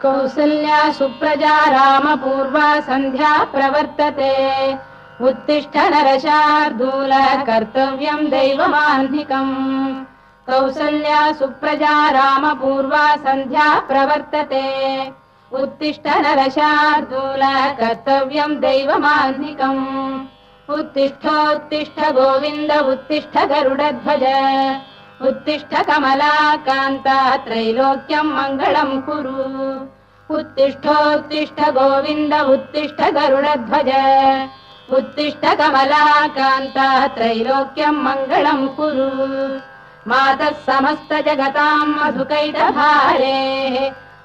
कौसल्या सुप्रजा रामपूर्वा सन्ध्या प्रवर्तते उत्तिष्ठ नरशार्दूल कर्तव्यं दैवमाह्निकम् कौसल्या सुप्रजा रामपूर्वा सन्ध्या प्रवर्तते उत्तिष्ठ नरशार्दूल कर्तव्यं दैवमाह्निकम् उत्तिष्ठोत्तिष्ठ गोविन्द उत्तिष्ठ गरुडध्वज उत्तिष्ठ कमलाकान्ता त्रैलोक्यं मङ्गलं कुरु उत्तिष्ठोत्तिष्ठ गोविन्द उत्तिष्ठ गरुडध्वज उत्तिष्ठ कमलाकान्ता त्रैलोक्यं मङ्गलं कुरु मातः समस्त जगतां मधुकैटभारे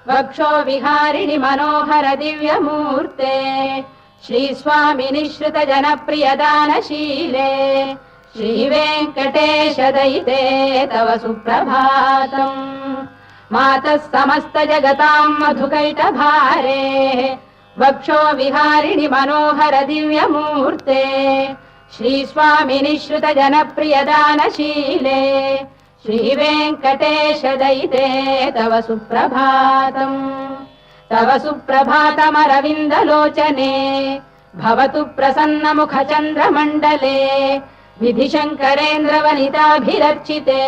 वक्षो विहारिणि मनोहर दिव्यमूर्ते श्रीस्वामिनि श्रुत जनप्रियदानशीले श्रीवेङ्कटेश दयिते तव सुप्रभातम् मातः समस्त जगतां मधुकैटभारे वक्षो विहारिणि मनोहर दिव्यमूर्ते श्रीस्वामिनि श्रुत जनप्रियदानशीले श्रीवेङ्कटेश दयिते तव सुप्रभातम् तव सुप्रभातमरविन्दलोचने भवतु प्रसन्नमुखचन्द्रमण्डले विधिशङ्करेन्द्रवनिताभिरर्चिते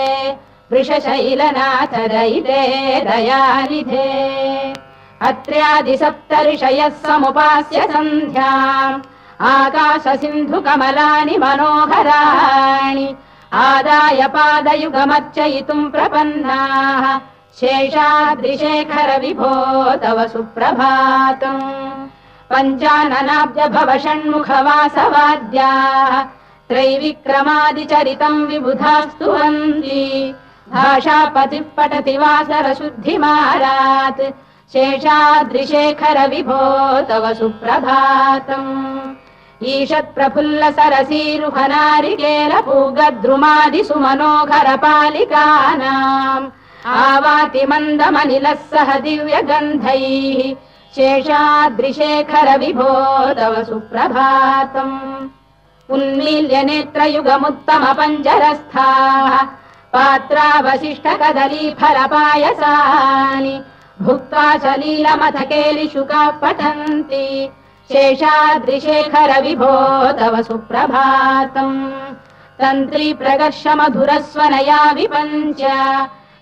वृषशैलनाथ दयिते दयानिधे अत्र्यादिसप्तऋषयः समुपास्य सन्ध्याम् आकाशसिन्धुकमलानि मनोहराणि आदाय पादयुगमर्चयितुम् प्रपन्नाः शेषाद्रिशेखर विभो तव सुप्रभातम् पञ्चाननाब्ज भव षण्मुखवासवाद्याः त्रैविक्रमादिचरितम् विबुधास्तुवन्ति भाषापतिः पठति वासरशुद्धिमारात् शेषाद्रिशेखर विभो तव सुप्रभातम् ईषत्प्रफुल्ल सरसीरुहनारिकेलपूगद्रुमादिसुमनोहर पालिकानाम् आवाति मन्दमनिलः सह दिव्यगन्धैः शेषाद्रिशेखर विभो तव सुप्रभातम् उन्मील्य नेत्रयुगमुत्तम पञ्जरस्थाः पात्रावशिष्ट कदलीफलपायसानि भुक्त्वा सलीलमथकेलिशुकाः पठन्ति शेषाद्रिशेखर विभो तव सुप्रभातम् तन्त्री प्रगर्ष मधुरस्वनया विपञ्च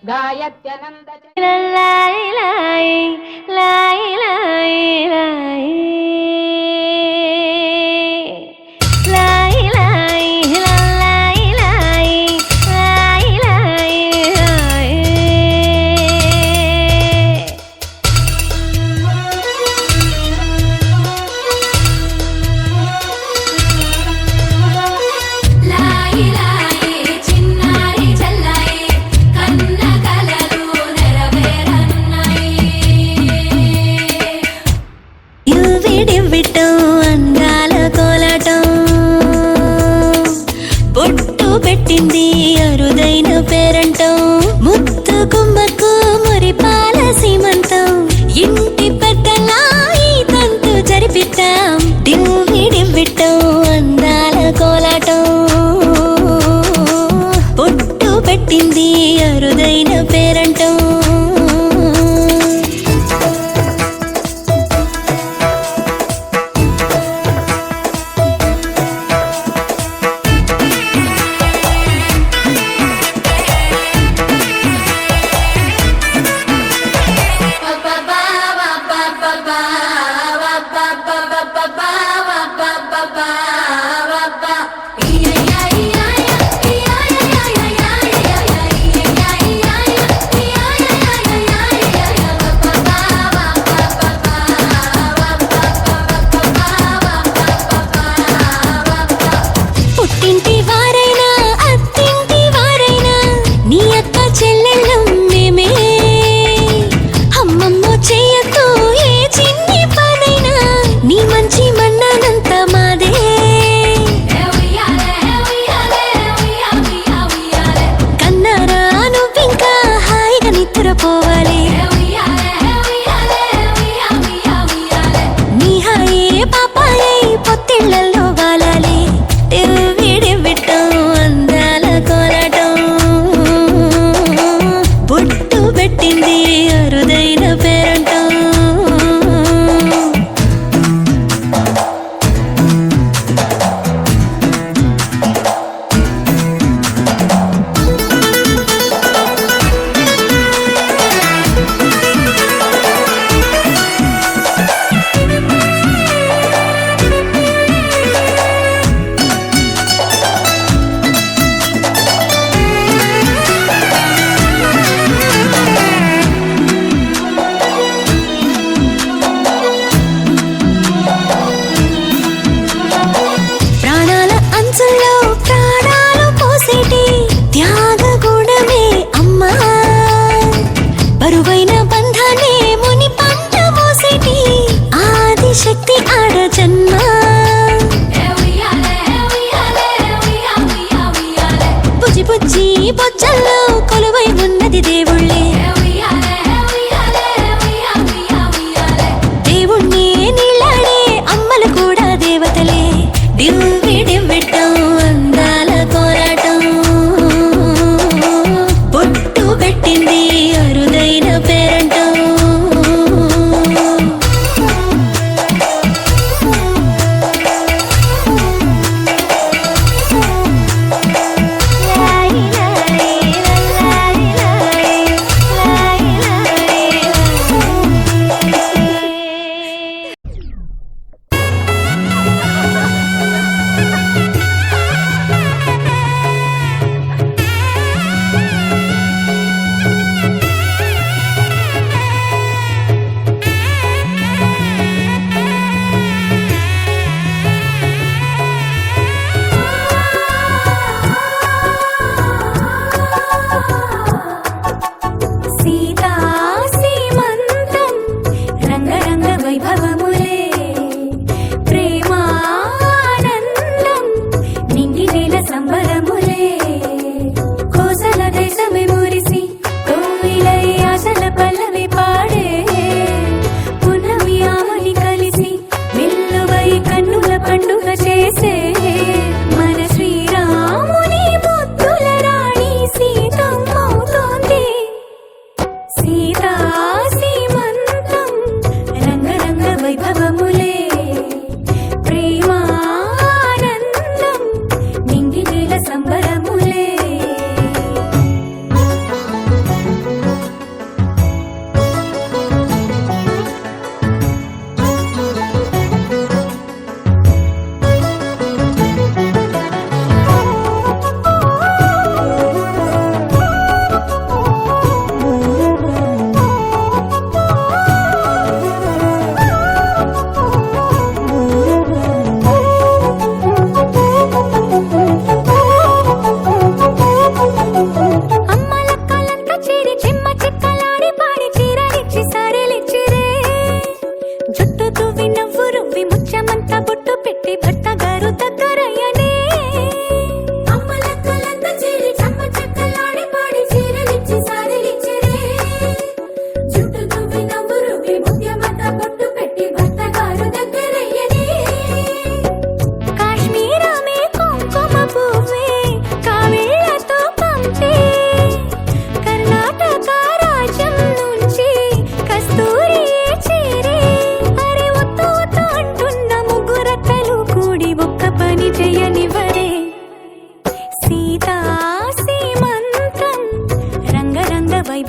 गायत्यनन्द लाई लाई लाई लाई लाई लाई लाई लाई लाई लाई लाई విడివిటం అందా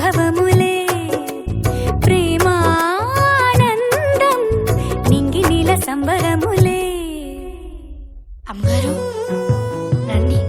వైభవములే ప్రేమానందం నింగి నీల సంబరములే. అమ్మగారు రండి.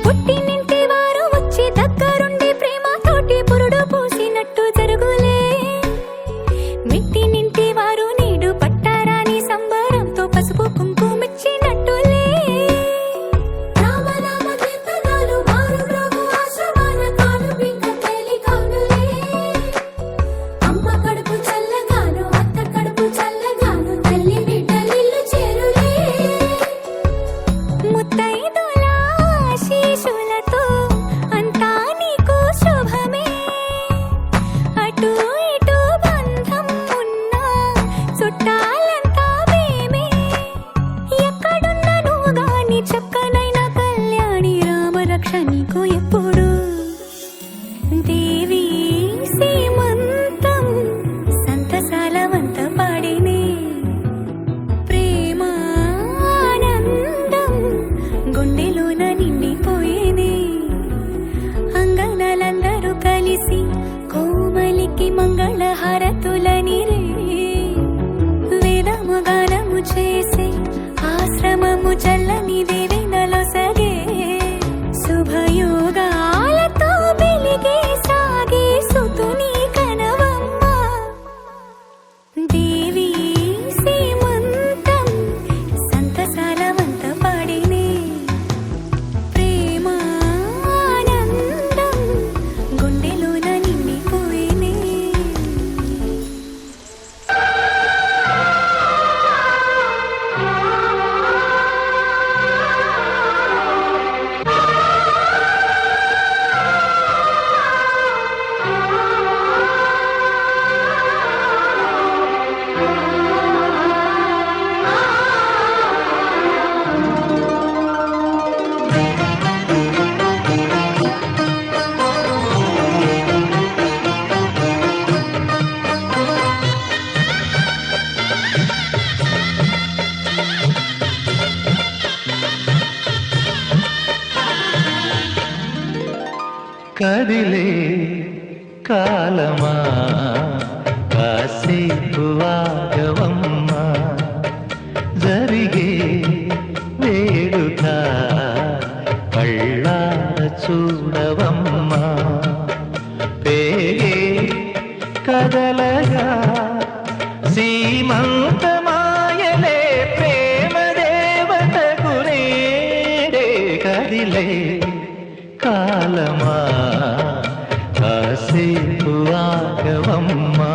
పుట్టినింటి వారు వచ్చి దగ్గరుండి ప్రేమతోటి పురుడు పూసినట్టు జరుగులే. మెట్టినింటి వారు నీడు పట్టారాని సంబరంతో పసుపు కుంకుమిచ్చినట్టులే. రామనామ కీర్తనలు మారు మ్రోగు ఆశ్రమాన కాను బింక తేలి కానులే. అమ్మ కడుపు చల్లగాను అత్త కడుపు చల్లగాను తల్లి బిడ్డలిల్లు చేరులే. ముత్తైదుల ఆశీస్సులతో అంతా నీకు శుభమే. అటు ఇటు బంధం ఉన్నా చుట్టాలంతా మేమే. ఎక్కడున్నా నువ్వు గాని చక్కనైన కళ్యాణి రామరక్ష నీకు ఎప్పుడు. దేవి సీమంతం సంతసాల వంత పాడినే. ప్రేమానందం గుండెలోన నిండిపోయేనే. అంగనలందరూ కలిసి కోమలికి మంగళ హారతులని రే. వేదము గానము చేసే ఆశ్రమము చల్లని దేవేందలో సగే. శుభయోగాలతో వెలిగే సాగే సుతుని కనవమ్మ. దేవి సీమంతం సంతసాల వంత పాడినే. ప్రేమానందం గుండెలోన నిండిపోయినే. కదిలే కాలమా కాసేపు ఆగవమ్మా. జరిగే వేడుక కళ్ళార చూడవమ్మా. పేగే కదలగా సీమంతమాయలే ప్రేమ దేవతకు నేడే. కదిలే కాలమా కాసేపు ఆగవమ్మా.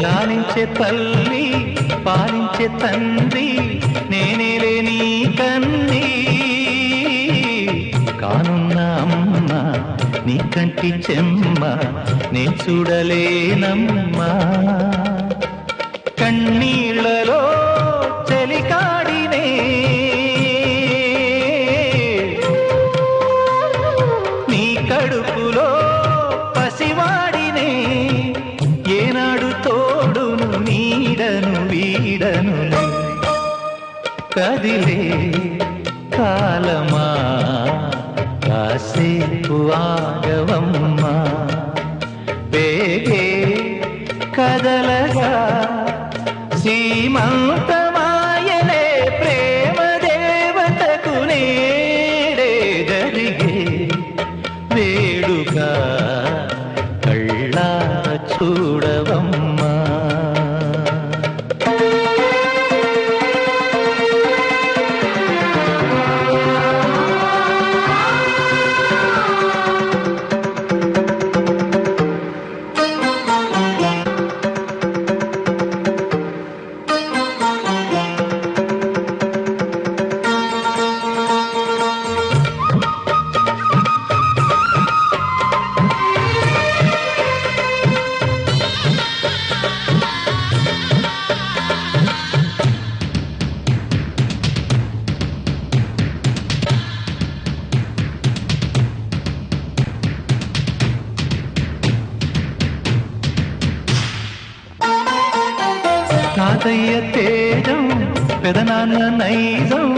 లాలించే తల్లి పాలించే తండ్రి నేనేలే నీ కన్నీ కానున్న అమ్మ నీ కంటి చెమ్మ నే చూడలేనమ్మా కన్నీళ్లలో చలికాడినే నీ కడుపులో పసివాడినే ఏనాడు తోడును నీడను వీడను కదిలే కాలమా కాసేపు ఆగవమ్మా బేగే కదలగా సీమంతమాయలే ప్రేమ దేవతకు నేడే జరిగే వేడుక కళ్ళా చూడవమ్మా తాతయ్య తేజం పెదనాన్న నైజం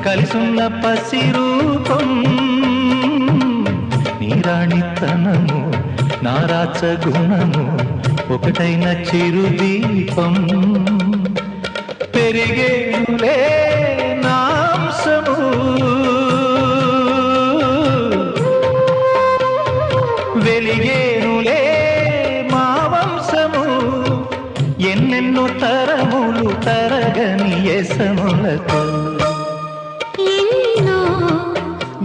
కలిసున్న పసి రూపం నీరాణితనము నారాచ గుణము ఒకటైన చిరుదీపం పెరిగేనులే నాంసము వెలిగేనులే మా వంశము ఎన్నెన్నో తరములు తరగని యసములతో ఎన్నో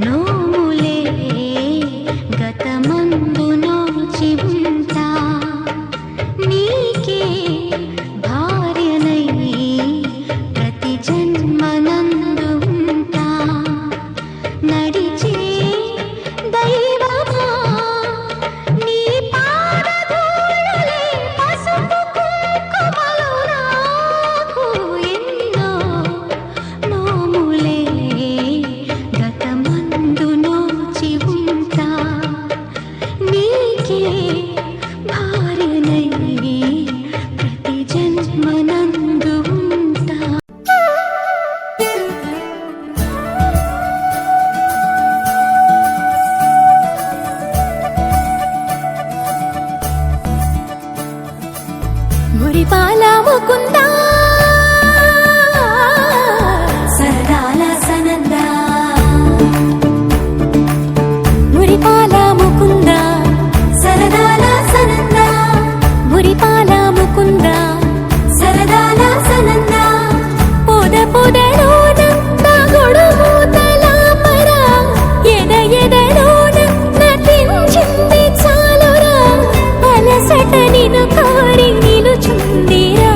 నోములే గతమందు నోచి ఉంటా నీకే భార్యనై ప్రతి జన్మనందు ఉంటా నడిచే దైవమా నీ పాదధూళిలే పసుపు కుంకుమలు నాకు ఎన్నో నోములే గతమందు నోచి ఉంటా నీకే భార్యనై ప్రతి జన్మనందు ఉంటా మురిపాల ముకుందా సరదాల సనందా మురిపాల ముకుందా సరదాల సనందా మురిపాల ముకుందా సరదాల సనందా పొద పొదలోన తాగుడు మూతల మర ఎద ఎదలోన నటించింది చాలురా అలసట నిన్ను కోరి నిలుచుందిరా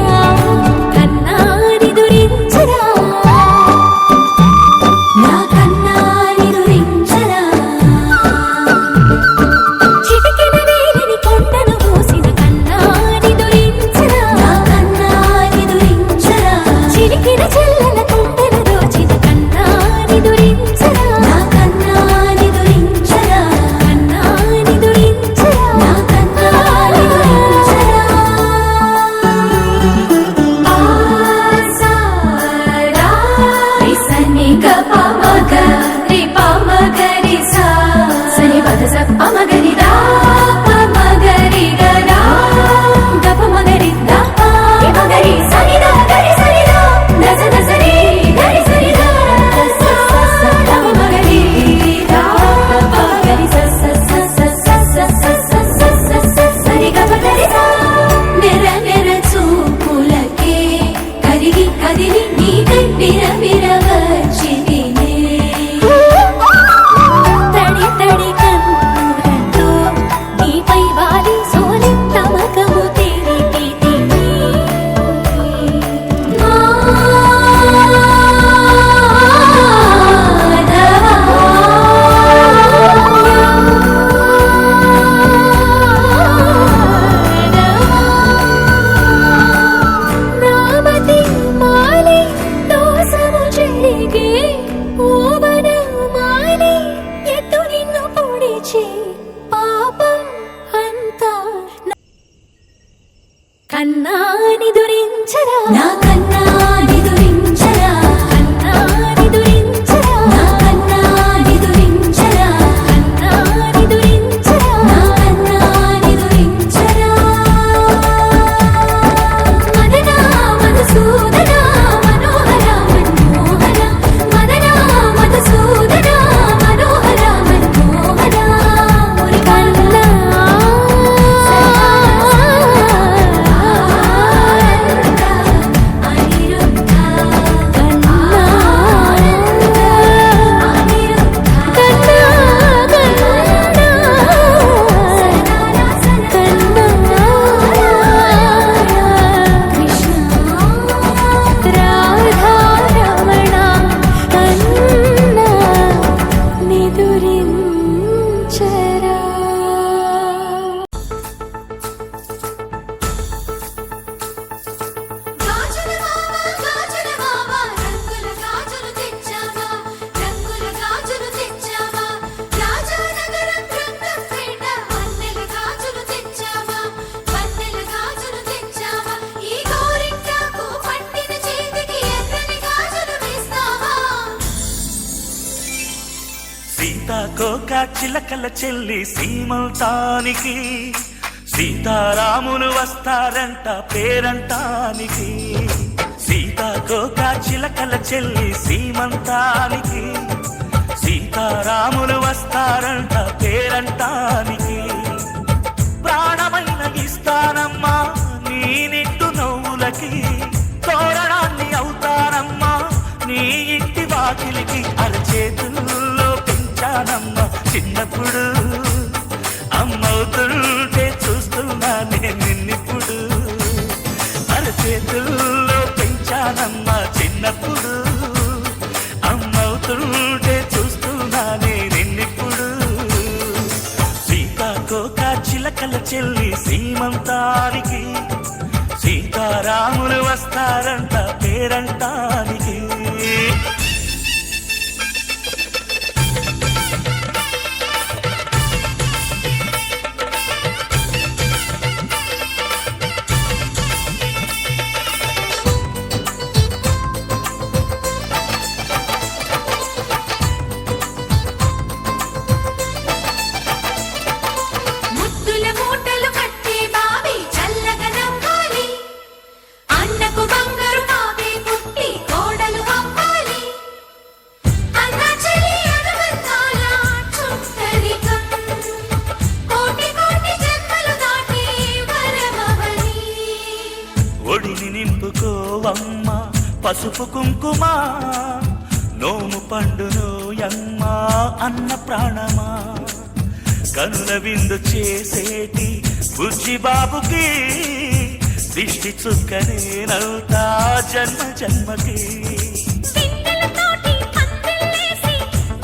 కన్నా నిదురించరా నా కన్నా నిదురించరా కన్నా నిదురించరా నా కన్నా నిదురించరా కన్నా నిదురించరా నా కన్నా నిదురించరా మదనా మధుసూదనా మనోహర మన్మోహన మదనా మధుసూదనా మనోహర మన్మోహన మురి కన్నా సీతాకోక చిలకల చెల్లి సీమంతానికి సీతారాములు వస్తారంట పేరంటానికి సీతాకోక చిలకల చెల్లి సీమంతానికి సీతారాములు వస్తారంట పేరంటానికి ప్రాణమైన ఇస్తానమ్మా నీ నిండు నవ్వులకి తోరణాన్ని అవుతానమ్మా నీ ఇంటి వాకిలికి అరచేతుల్లో పెంచానమ్మ చిన్నప్పుడు అమ్మవుతుంటే చూస్తున్నా నేను నిన్నిప్పుడు అరచేతుల్లో పెంచానమ్మ చిన్నప్పుడు అమ్మవుతుంటే చూస్తున్నా నేను నిన్నిప్పుడు సీతాకోక చిలకల చెల్లి సీమంతానికి సీతారాములు వస్తారంట పేరంటానికి ముద్దుల మూటలు కట్టి బావి చల్లగా నవ్వాలి అన్నకు బంగారు బావి పుట్టి కోడలు అవ్వాలి అన్న చెల్లి అనుబంధాల చుట్టరికం కోటి కోటి జన్మలు దాటి వరమవని ఒడిని నింపుకోవమ్మ పసుపు కుంకుమ నోము పండును యమ్మ అన్న ప్రాణమా కనుల విందు చేసేటి బుజ్జి బాబుకి దిష్టి చుక్కనేనవుతా జన్మ జన్మకి పిన్నెలతోటి పందిళ్ళేసి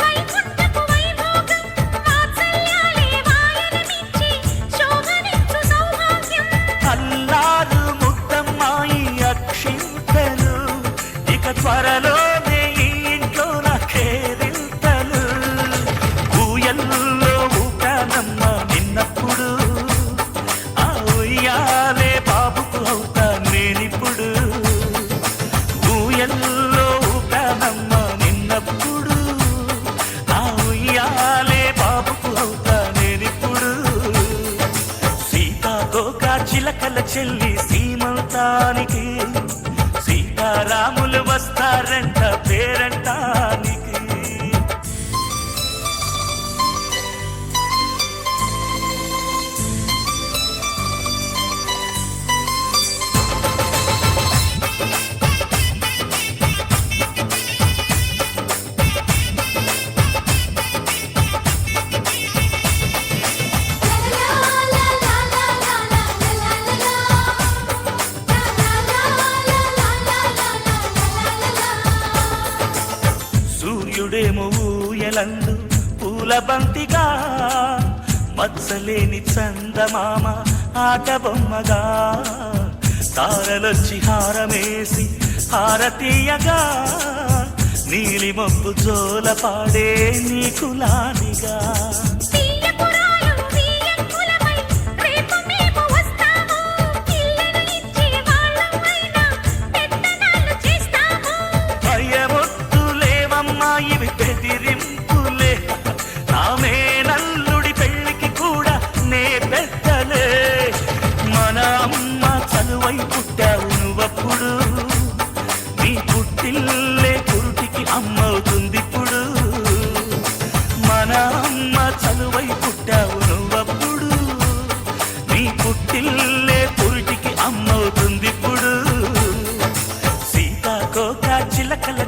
వైకుంఠపు వైభోగం వాత్సల్యాలే వాయనమిచ్చి శోభనిచ్చు సౌభాగ్యం అల్లారు ముద్దమ్మాయి అక్షింతలు ఇక త్వరలోనే ఈ ఇంట్లో నాకేరింతలు ఊయల్లో ఊపానమ్మ నిన్నప్పుడు ఆ ఉయ్యాలే బాబుకు అవుతా నేనిప్పుడు ఊయల్లో ఊపానమ్మ నిన్నప్పుడు ఆ ఉయ్యాలే బాబుకు అవుతా నేనిప్పుడు సీతాకోక చిలకల చెల్లి సీమంతానికి సీతారాములు వస్తారంట పేరంటానికి సూర్యుడేమో ఊయలందు పూల బంతిగా మత్సలేని చందమామ ఆట బొమ్మగా తారలొచ్చి హారమేసి హారతీయగా నీలి మబ్బు జోల పాడే నీకులానిగా తీయపురాలు తీయంకులమై రేపు మేము వస్తాము ఇల్లెను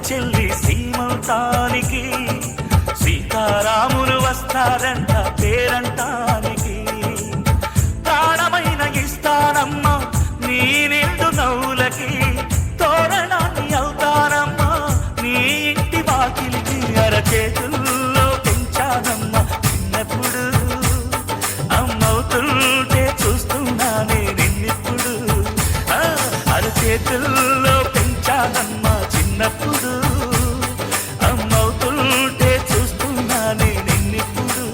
చెల్లి సీమంతానికి సీతారాములు వస్తారంట పేరంటానికి ప్రాణమైన ఇస్తానమ్మా నీ నిండు నవ్వులకి తోరణాన్ని అవుతానమ్మా నీ ఇంటి వాకిలికి అరచేతుల్లో పెంచానమ్మా చిన్నప్పుడు అమ్మవుతుంటే చూస్తున్నానే నిన్నిప్పుడు అరచేతుల్లో పెంచానమ్మా చిన్నప్పుడు అమ్మవుతుంటే చూస్తున్నానే నిన్నిప్పుడు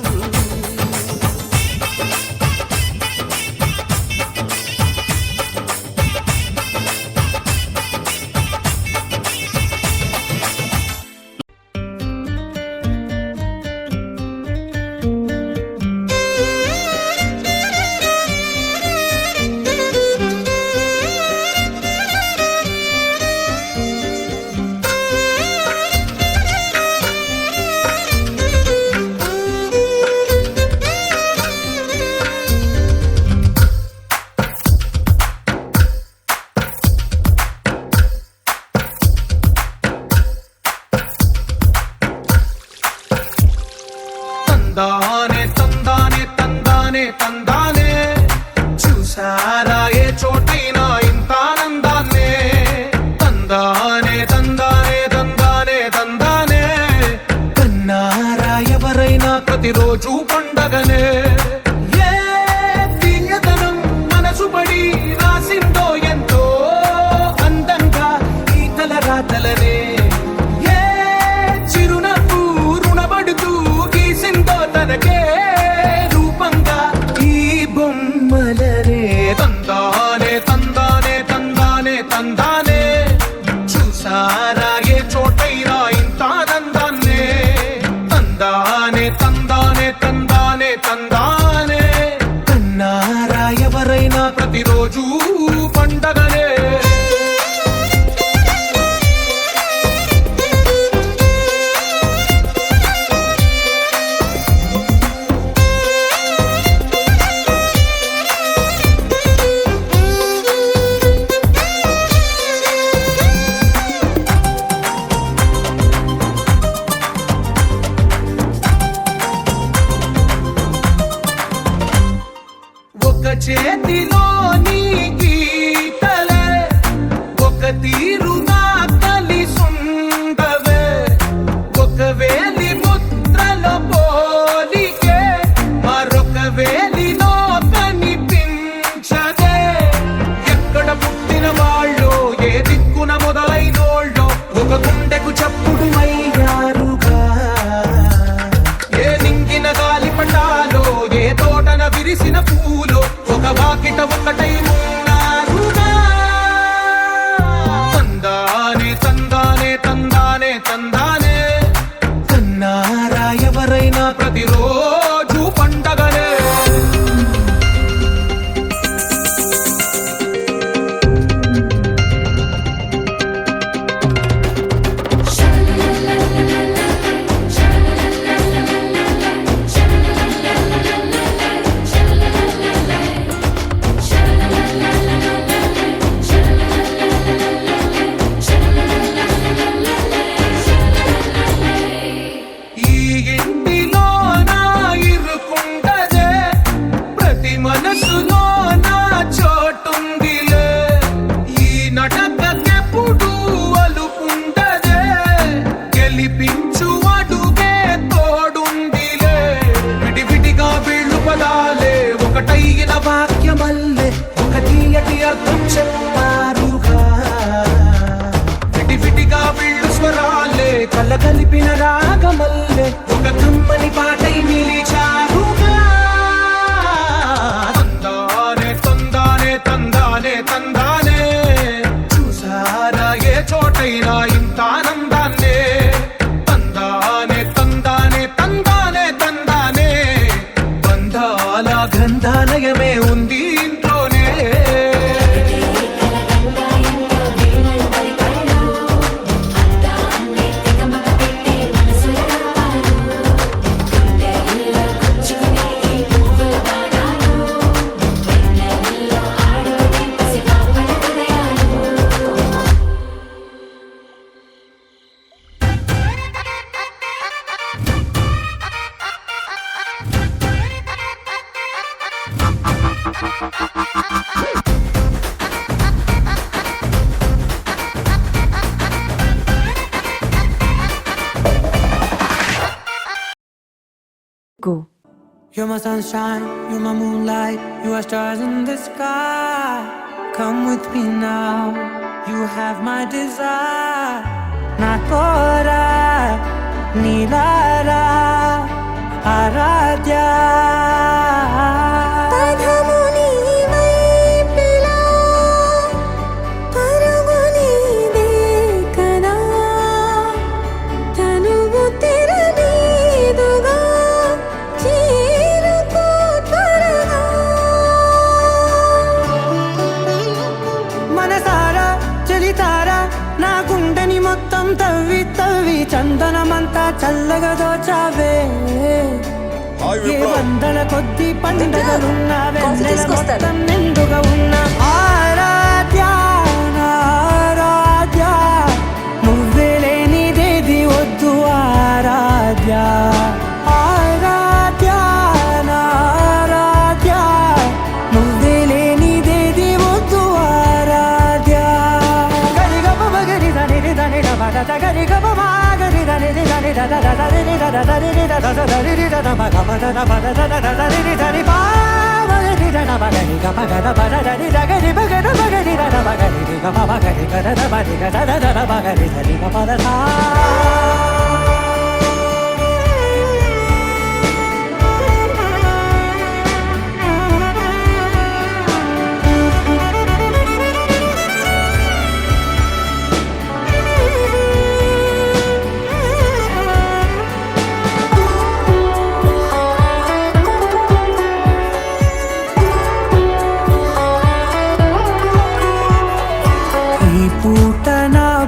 తందానే తందానే తందానే తందానే చూసారా ఏ చోటైనా ఇంత ఆనందాన్నే తందానే తందానే తందానే తందానే కన్నారా ఎవరైనా ప్రతిరోజు పండగనే ఏ తీయదనం మనసు పడి రాసిందో ఎంతో అందంగా ఈ తలరాతలనే ఏ చిరునవ్వు రుణపడుతూ తనకే రూపంగా ఈ బొమ్మలనే తందానే తందానే తందానే తందానే చూసారా ఏ చోటైనా ఇంత ఆనందాన్నే తందానే తందానే తందానే తందానే కన్నారా ఎవరైనా ప్రతిరోజు పండగనే చేతిలో నీ గీతలే ఒక తీరుగా కలిసుండవే ఒక వేలి ముద్రల పోలికే మరొక వేలిలో కనిపించదే ఎక్కడ పుట్టిన వాళ్ళు ఏ దిక్కున మొదలైనోళ్ళు ఒక గుండెకు చప్పుడు అయ్యారుగా ఏ నింగిన గాలి పటాలో ఏ తోటన విరిసిన పూలో ఒక వాకిట ఒకటై ఉన్నారుగా తందానే తందానే తందానే తందానే కన్నారా ఎవరైనా ప్రతిరోజు పండగనే మనసులో నా చోటుందిలే ఈ నటకెప్పుడు అలుపుండదే గెలిపించు అడుగే తోడుందిలే విడివిడిగా వీళ్ళు పదాలే ఒకటైన వాక్యమల్లే ఒక తీయటి అర్థం చెప్పారుగా విడివిడిగా వీళ్ళు స్వరాలే కలగలిపిన రాగమల్లే ఒక కమ్మని పాటై నిలిచారుగా తందానే తందానే చూసారా ఏ చోటైనా ఇంత ఆనందాన్నే తందానే తందానే తందానే తందానే బంధాల గ్రంథాలయమే ఉంది ఇంట్లోనే Go. You're my sunshine, you're my moonlight, you are stars in the sky. Come with me now, you have my desire. Nakora, Nilara, Aradya. చందనమంతా చల్లగా దోచావే ఏ వందల కొద్ది పండుగలున్న వెన్నెల మొత్తం నిండుగా ఉన్న ఆరాధ్య ఆరాధ్య నువ్వే లేనిదేది వద్దు ఆరాధ్య ఆరాధ్య ఆరాధ్య నువ్వే లేనిదేది వద్దు ఆరాధ్య గరిగమ మగరి దని దని దబద గరిగమ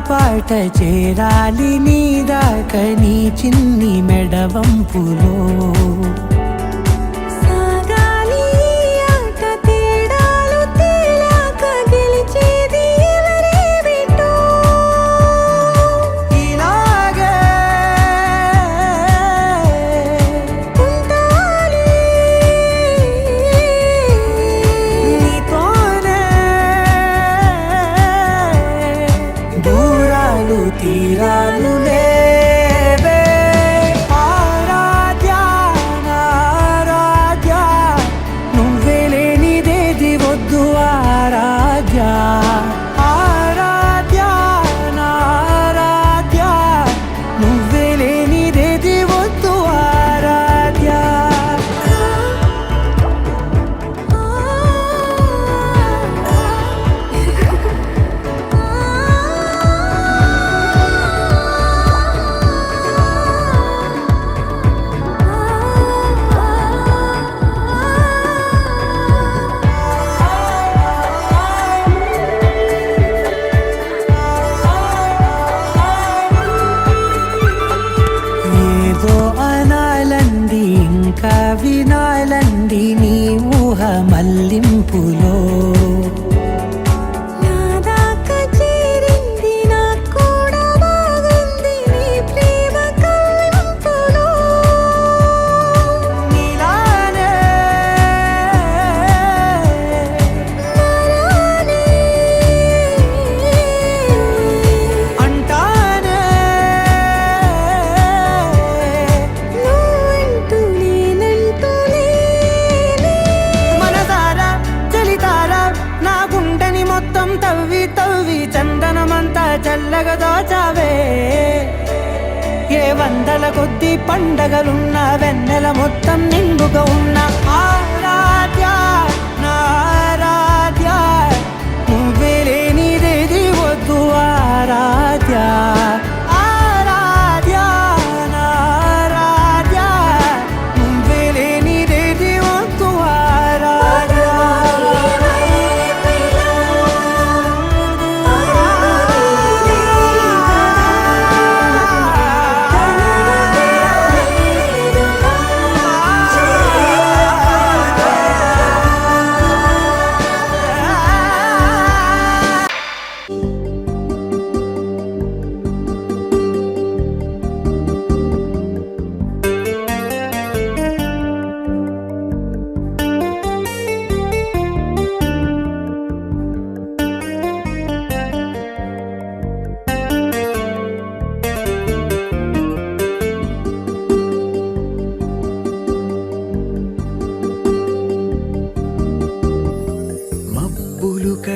పాట చేరాలి నీ దాకా నీ చిన్ని మెడవంపులో సాగాలి ఆట తేడాలు తేలాక గెలిచేది ఎవరే బిడ్డో ఇలాగే ఉండాలి నీతోనే దూరాలు తీరాలు లేవే ఆరాధ్య ఆరాధ్య నువ్వే లేనిదేది వద్దు ఆరాధ్య ఆరాధ్య ఆరాధ్య నువ్వే లేనిదేది వద్దు ఆరాధ్య ఏదో అనాలంది ఇంకా వినాలంది నీ ఊహ మల్లింపులో నా దాకా చేరింది నాకు కూడా బాగుంది నీ ప్రేమ కవ్వింపులో నీలానే నరానే అంటానే నువ్వంటూ నేనంటూ లేనే మనసారా చలితారా నా గుండెని మొత్తం తవ్వి తవ్వి చందనమంతా చల్లగా దోచావే ఏ వందల కొద్ది పండగలున్న వెన్నెల మొత్తం నిండుగా ఉన్న ఆరాధ్య నా ఆరాధ్య నువ్వే లేనిదేది వద్దు ఆరాధ్య ఆరాధ్య నా ఆరాధ్య నువ్వే లేనిదేది వద్దు ఆరాధ్య ఆ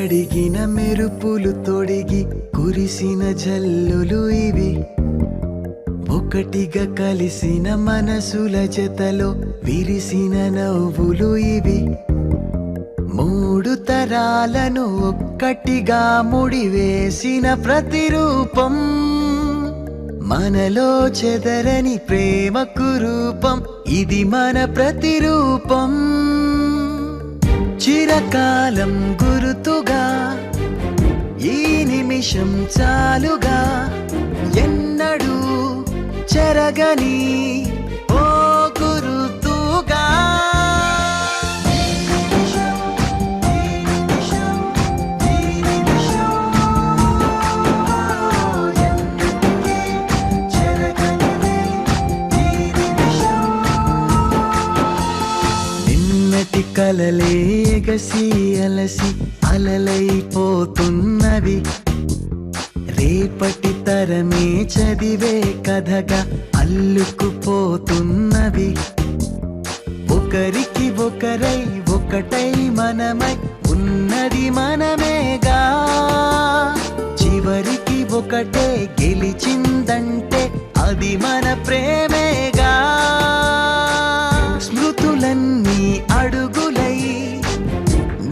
కడిగిన మెరుపులు తొడిగి కురిసిన జల్లులు ఇవి ఒకటిగా కలిసిన మనసుల జతలో విరిసిన నవ్వులు ఇవి మూడు తరాలను ఒక్కటిగా ముడివేసిన ప్రతిరూపం మనలో చెదరని ప్రేమకు రూపం ఇది మన ప్రతిరూపం చిరకాలం గురుతుగా ఈ నిమిషం చాలుగా ఎన్నడూ చెరగని ఓ గురుతుగా నిన్నటి కలలే ఎగసి అలసి అలలైపోతున్నవి రేపటి తరమే చదివే కథగా అల్లుకుపోతున్నవి ఒకరికి ఒకరై ఒకటై మనమై ఉన్నది మనమేగా చివరికి ఒకటే గెలిచిందంటే అది మన ప్రేమేగా స్మృతులన్నీ అడుగులై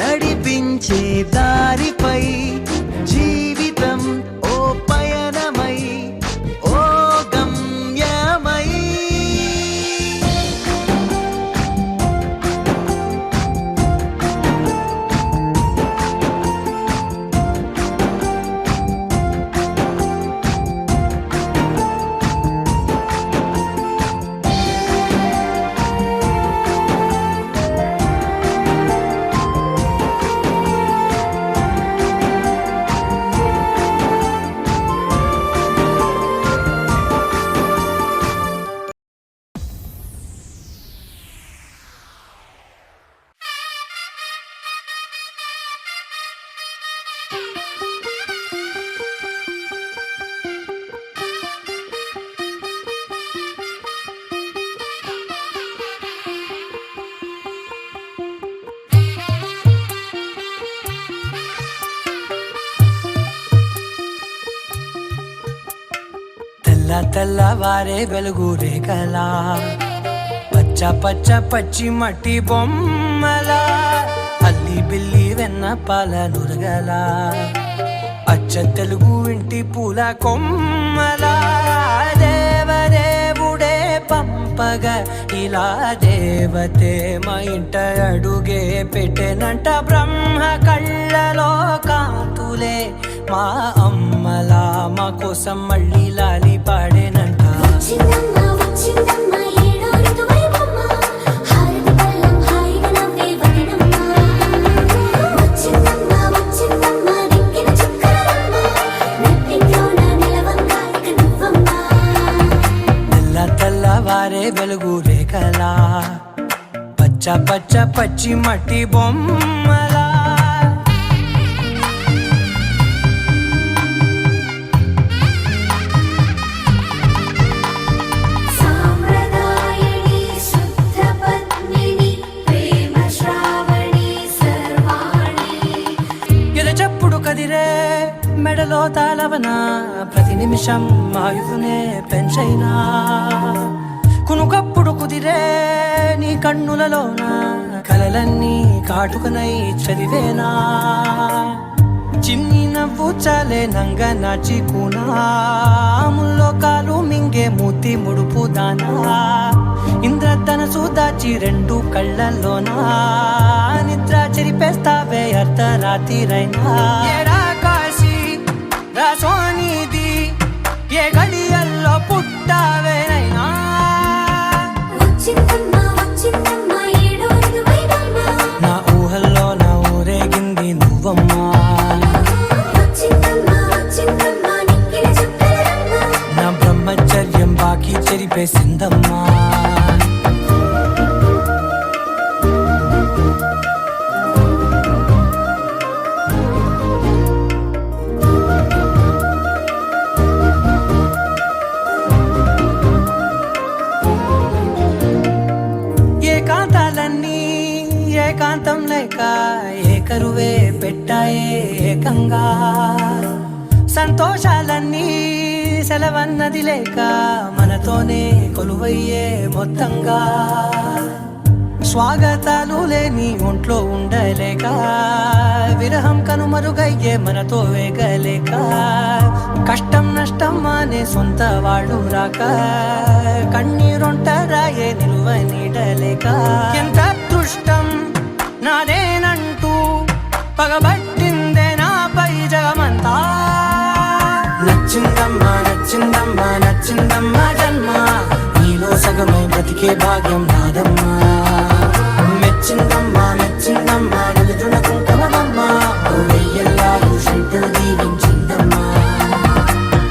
నడిపించే దారిపై జీవితం ఓ పయనమై ఓ గమ్యమై తెల్లవారే వెలుగు రేఖలా పచ్చ పచ్చ పచ్చి మట్టి బొమ్మలా అల్లి బిల్లి వెన్న పాల నురగలా అచ్చ తెలుగు ఇంటి పూల కొమ్మలా దేవదేవుడే పంపగా ఇలా దేవతే మా ఇంట అడుగే పెట్టెనంట బ్రహ్మ కళ్ళలో కాంతులే మా అమ్మలా మా కోసం మళ్ళీ లాలి పాడేనంట వచ్చిందమ్మ వచ్చిందమ్మ ఏడో ఋతువైవమ్మ హారతి పళ్ళం హాయిగా నవ్వే వదనమ్మ వచ్చిందమ్మ వచ్చిందమ్మ దిక్కిన చుక్కలమ్మ నెట్టింట్లోన నిలవంగా ఇక నువ్వమ్మ తెల్లవారే వెలుగు రేఖలా పచ్చ పచ్చ పచ్చి మట్టి బొమ్మలా సాంప్రదాయని శుద్ధ పద్మిని ప్రేమ శ్రావణి సర్వాణి ఎద చప్పుడు కదిరే మెడలో తాళవన ప్రతి నిమిషం ఆయుధునే పెంచైనా కునుకప్పుడు కుదిరే నీ కన్నులలోన కలలన్నీ కాటుకనై చదివేనా చిన్ని నవ్వు చాలే నంగ నాచి కూనాముల్లో కాలు మింగే మూతి ముడుపు దానా ఇంద్రధనసు దాచి రెండు కళ్ళల్లోనా నిద్ర చెరిపేస్తావే అర్ధరాత్రిరైనా ఏడా కాశీ రాసోనిది ఏ గడియల్లో పుట్టావేనైనా వచ్చిందమ్మ వచ్చిందమ్మ ఏడో ఋతువైవమ్మ నా ఊహల్లో నా ఊరేగింది నువ్వమ్మా వచ్చిందమ్మ వచ్చిందమ్మ నిక్కిన చుక్కలమ్మ నా బ్రహ్మచర్యం బాకీ చెరిపేసిందమ్మా లేక ఏ కరువే పెట్టాయే ఏకంగా సంతోషాలన్నీ సెలవన్నది లేక మనతోనే కొలువయ్యే మొత్తంగా స్వాగతాలు లేని ఒంట్లో ఉండలేక విరహం కనుమరుగయ్యే మనతో వేగలేక కష్టం నష్టం అనే సొంత వాళ్ళు రాక కన్నీరొంటరాయే నిలువ నీడలేక ఎంత అదృష్టం నాదేనంటూ పగబట్టిందే నాపై జగమంతా నచ్చిందమ్మా నచ్చిందమ్మా నచ్చిందమ్మా జన్మ నీలో సగమై బ్రతికే భాగ్యం నాదమ్మా మెచ్చిందమ్మా మెచ్చిందమ్మా నిలుతున్న కుంకుమమ్మా వెయ్యల్లాలు శంకరు దీవించిందమ్మా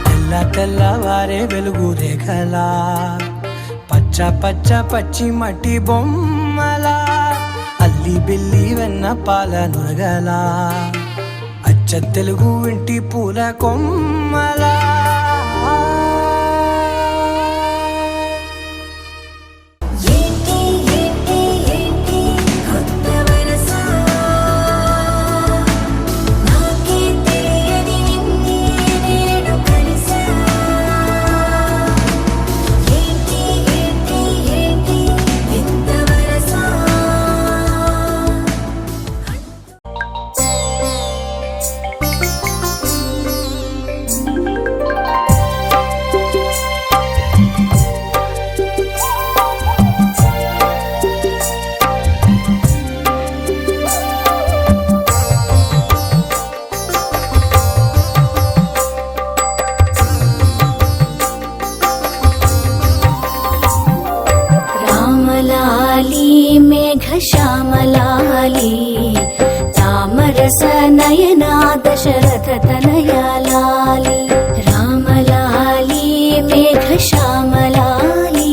తెల్ల తెల్లవారే వెలుగు రేఖలా పచ్చ పచ్చ పచ్చి మట్టి బొమ్మలా అల్లి బిల్లి వెన్న పాల నురగలా అచ్చ తెలుగు ఇంటి పూల కొమ్మలా ఏంటి ఏంటి ఏంటి కొత్త వరస నాకే తెలియని నిన్నే నేను కలిసా ఏంటి ఏంటి ఏంటి ఎంత వరస రామలాలి మేఘశ్యామలాలి తామరస నయనా దశరథ తనయాలాలి రామలాలి మేఘశ్యామలాలి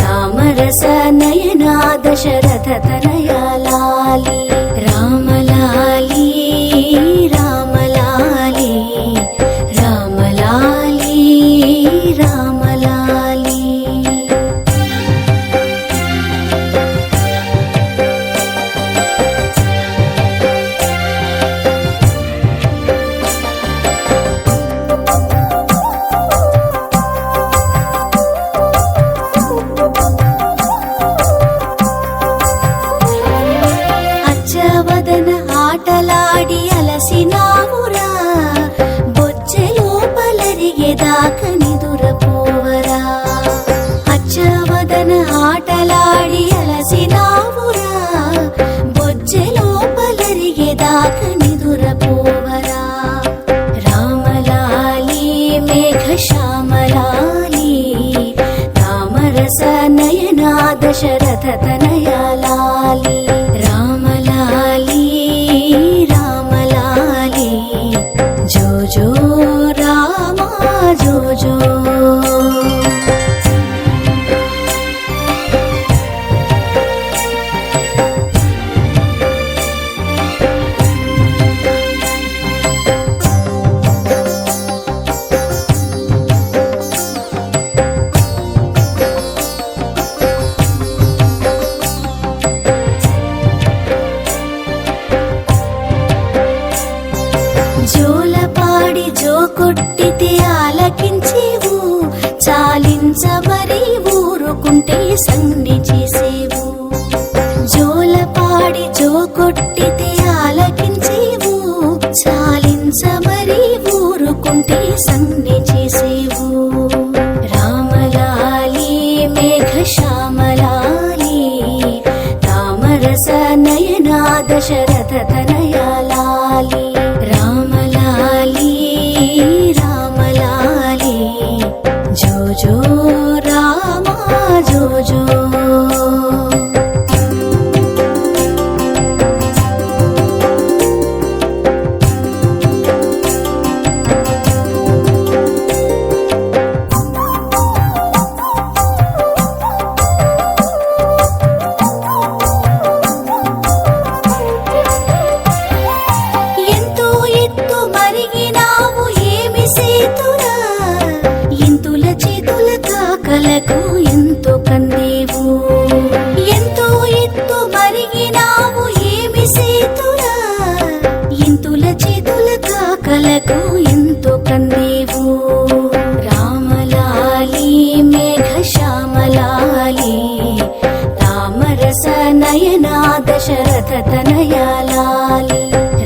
తామరస నయనా దశరథ తనయాలాలి రామలాలి రామలాలి రామలాలి రామలాలి అచ్చవదన ఆటలాడి అలసినావురా బొచ్చెలో పలరిగేదాక నిదురపోవరా అచ్చవదన ఆటలాడి అలసినావురా బొచ్చెలో పలరిగేదాక నిదురపోవరా రామలాలి మేఘశ్యామలాలి తామరస నయనా దశరథ తనయాలాలి రామలాలి రామలాలి జో జో రామా జో జో జోలపాడి జో కొట్టితే ఆలకించేవు చాలించబరి ఊరుకుంటే సంధి చేసేవు జోలపాడి జో కొట్టితే ఆలకించేవు చాలించబరి ఊరుకుంటే సంధి చేసేవు రామలాలి మేఘశ్యామలాలి తామరస నయనా దశరథ తనయాలాలి రామలాలి రామలాలి జో జో రామా జో జో దశరథ తనయాలాలి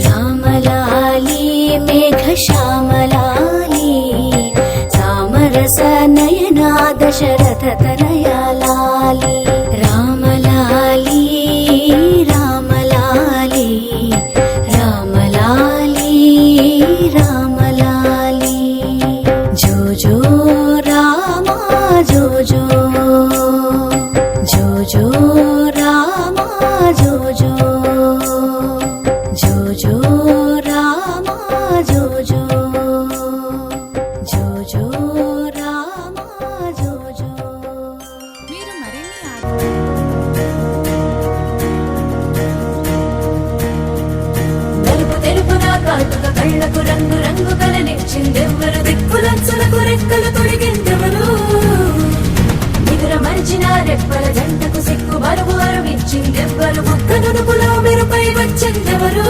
రామలాలి మేఘ శ్యామలాలి సామరస నయనా దశరథ తనయాలాలి రామలాలి రామలాలి రామలాలి రామలాలి జో జో రామా జో జో జో జో రామా జో జో జో జో రామా జో జో జో జో రామా జో జో. మీరు మరిన్ని నలుపు తెలుపున కాటుక కళ్ళకు రంగు రంగు కలనిచ్చిందెవ్వరు దిక్కులచ్చులకు రెక్కలు తొడిగిందెవరు నిదుర మరిచిన రెప్పల జంటకు సిక్కు బరువు అరువిచ్చిందెవ్వరు ముక్క నునుపులో మెరుపై వచ్చిందెవరు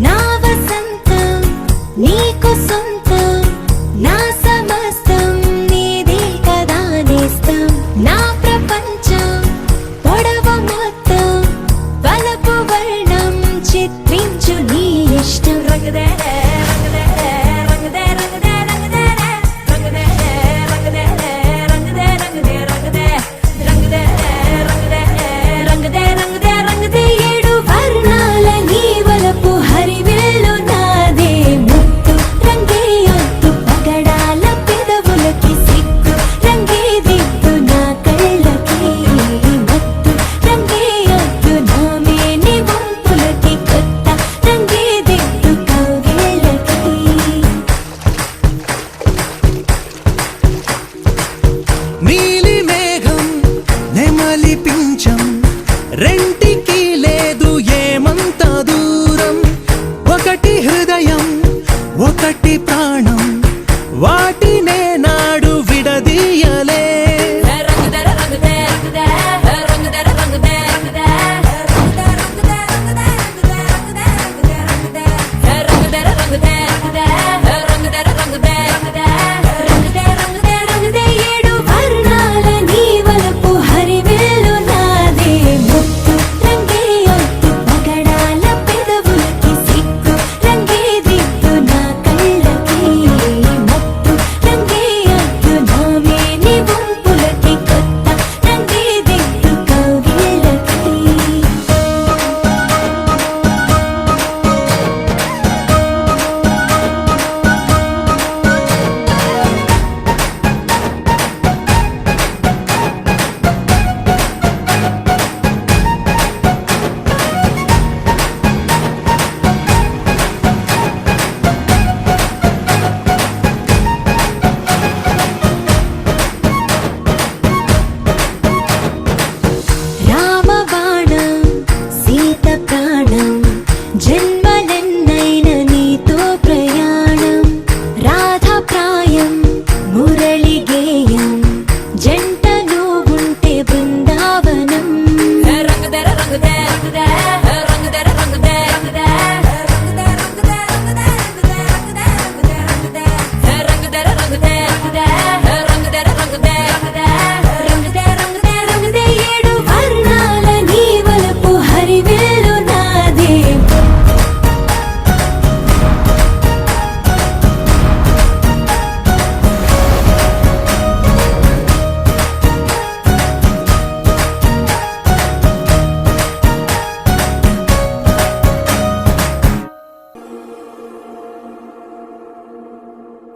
నా వసంతం నీకు సొంతం నా సమస్తం నీదే కదా నేస్తం నా ప్రపంచం పొడవు మొత్తం వలపు వర్ణం చిత్రించు నీ ఇష్టం రంగదే రంగదే రంగదే రంగదే రంగదే రంగదే రంగదే రంగదే రంగదే రంగదే రంగదే రంగదే రంగదే రంగదే ఏడు వర్ణాల నీ వలపు హరివేలు నాదే ముత్తు రంగే ఒత్తు పగడాల పెదవులకి సిక్కు రంగే దిద్దు నా కళ్ళకి మత్తు రంగే ఒత్తు నా మేని వంపులకి కొత్త రంగే దిద్దు కౌగిళ్ళకి నీలి మేఘం నెమలి పించం రెంటికి లేదు ఏమంత దూరం ఒకటి హృదయం ఒకటి ప్రాణం వాటినే నాడు విడదీయలే రంగదే రంగదే రంగదే రంగదే రంగదే రంగదే రంగదే రంగదే రంగదే ఏడు వర్ణాల నీ వలపు హరివేలు నాదే ముత్తు రంగే ఒత్తు పగడాల పెదవులకి సిక్కు రంగే దిద్దు నా కళ్ళకి మత్తు రంగే ఒత్తు నా మేని వంపులకి కొత్త రంగే దిద్దు కౌగిళ్ళకి రామబాణం సీత ప్రాణం జన్మలెన్నైన నీతో ప్రయాణం రాధా ప్రాయం మురళి గేయం జంటలో ఉంటే బృందావనం రంగదే రంగదే రంగదే రంగదే రంగదే రంగదే రంగదే రంగదే రంగదే ఏడు వర్ణాల నీ వలపు హరివేలు నాదే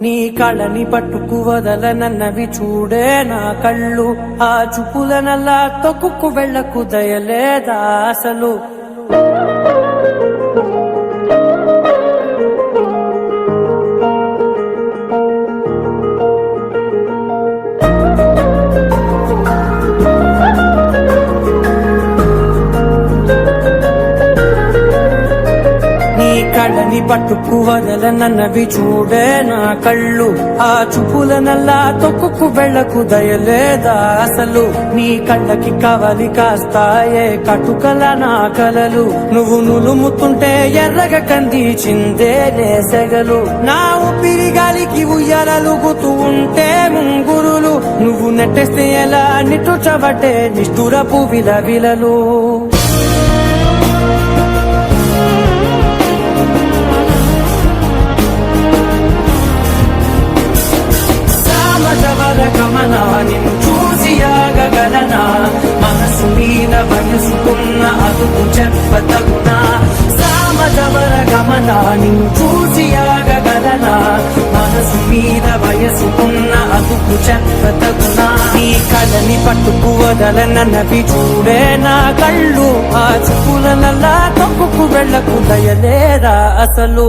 నీ కళని పట్టుకు వదలనన్నవి చూడే నా కళ్ళు ఆ చూపులనల్లా తొక్కుకు వెళ్ళకు దయలేదా అసలు నీ కళని పట్టుకు వదలనన్నవి చూడే నా కళ్ళు ఆ చూపుల నల్లా తొక్కుకు వెళ్ళకు దయలేదా అసలు నీ కళ్ళకి కవలి కాస్తాయే కటుకల నా కలలు నువ్వు నులుముతుంటే ఎర్రగ కంది చిందే నేసెగలు నా ఊపిరి గాలికి ఉయ్యాలలుగుతూ ఉంటే ముంగురులు నువ్వు నెట్టేస్తే ఎలా నిట్టుచబట్టే నిష్ఠురపు విలవిలలు గమన నిన్ను చూసి ఆగగలనా మనసు మీద వయసుకున్న అదుపు చెప్పతగునా సామజవర గమన నిన్ను చూసి ఆగగలనా మనసు మీద వయసుకున్న అదుపు చెప్పతగునా నీ కళని పట్టుకు వదలనన్నవి చూడే నా కళ్ళు ఆ చూపుల నల్లా తొక్కుకు వెళ్ళకు దయలేరా అసలు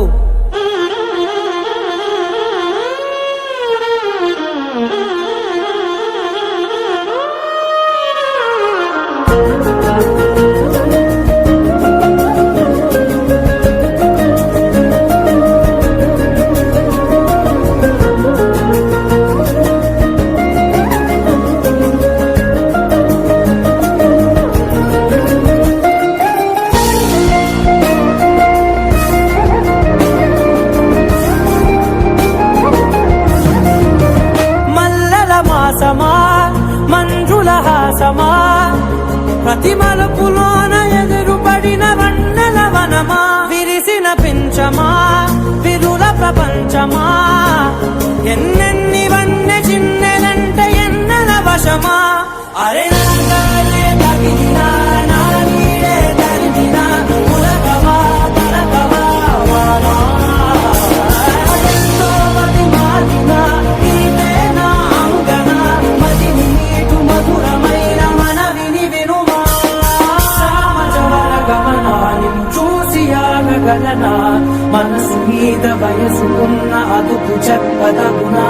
మంజుల హాసమా ప్రతి మలుపులోన ఎదురుపడిన వన్నెల వనమా విరిసిన పించమా విరుల ప్రపంచమా ఎన్నెన్ని వన్నె చిన్నెలంటే ఎన్నెల వశమా అరే నాగాలే తగిలినా నా నీడే తరిగినా ఉలకవా తలకవా వానా ఎంతో మది మాదినా నీదే నా అంగన మదిని నీటు మధురమైన మనవిని వినుమా సామజవర గమన నిన్ను చూసి ఆగగలనా మనసు మీద వయసుకున్న అదుపు చెప్పదగునా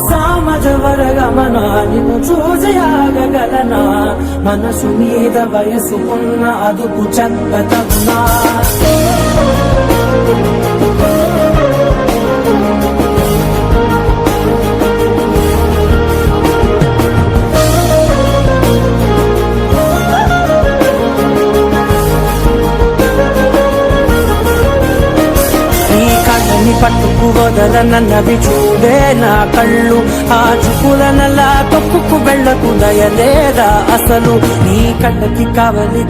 సామజవర గమన నిన్ను చూసి ఆగగలనా మనసు మీద వయసుకున్న అదుపు చెప్పదగునా పట్టుకు వదలనన్నవి చూడే నా కళ్ళు ఆ చూపుల నల్లా తొక్కుకు వెళ్ళకు దయలేదా అసలు నీ కళ్ళకి కవలి